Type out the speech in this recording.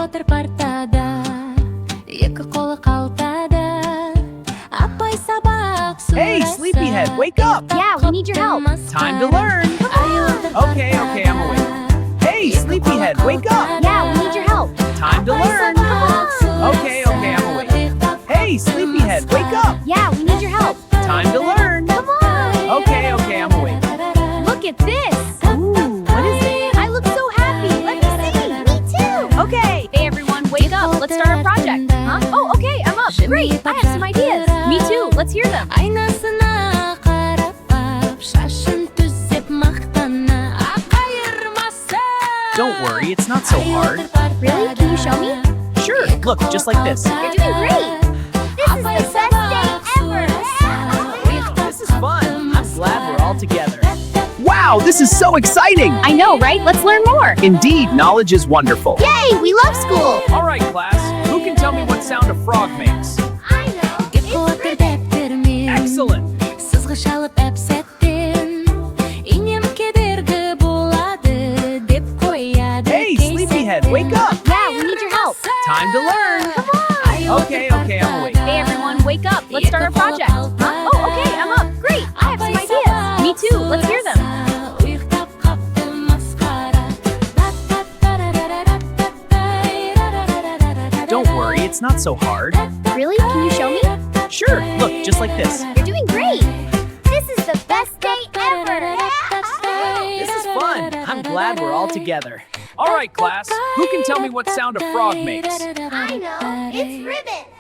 отыр партада, екі қолы қалтада, апай сабақ сұраса. Hey, sleepyhead, wake up! Yeah, we need your help. Time to learn. Okay, I'm awake. Hey, sleepyhead, wake up! Yeah, we need your help. Time to learn. Okay, I'm awake. Hey, sleepyhead, wake up! Yeah, we need your help. Time to learn. Come on. Okay, I'm awake. Look at this. Ooh, what is it? I look so happy. Let me see. Me too. Okay. Hey, everyone, wake up. Let's start a project. Huh? Oh, okay, I'm up. Great. I have some ideas. Me too. Let's hear them. Айнасына қарап, шашын түзеп мақтана, айырмасы. Don't worry, it's not so hard. Really? Can you show me? Sure, look, just like this. You're doing great. This is the best day ever. This is fun. I'm glad we're all together. Wow, this is so exciting! I know, right? Let's learn more. Indeed, knowledge is wonderful. Yay, we love school. All right, class, who can tell me what sound a frog makes? I know. It's Отыр дәптермен, Excellent! сызғы шалып әп-сәттен, инем кедергі болады деп қояды. Hey, sleepyhead, wake up! Yeah, we need your help. Time to learn. Okay, I'm awake. Hey, everyone, wake up. Let's start our project. Huh? Oh, okay, I'm up. Great. I have some ideas. Me too. Let's hear them. Ұйықтап қапты масқара. Don't worry, it's not so hard. Really? Can you show me? Sure, look, just like this. You're doing great. This is the best day ever. This is fun. I'm glad we're all together. All right, class, who can tell me what sound a frog makes? I know. It's ribbon.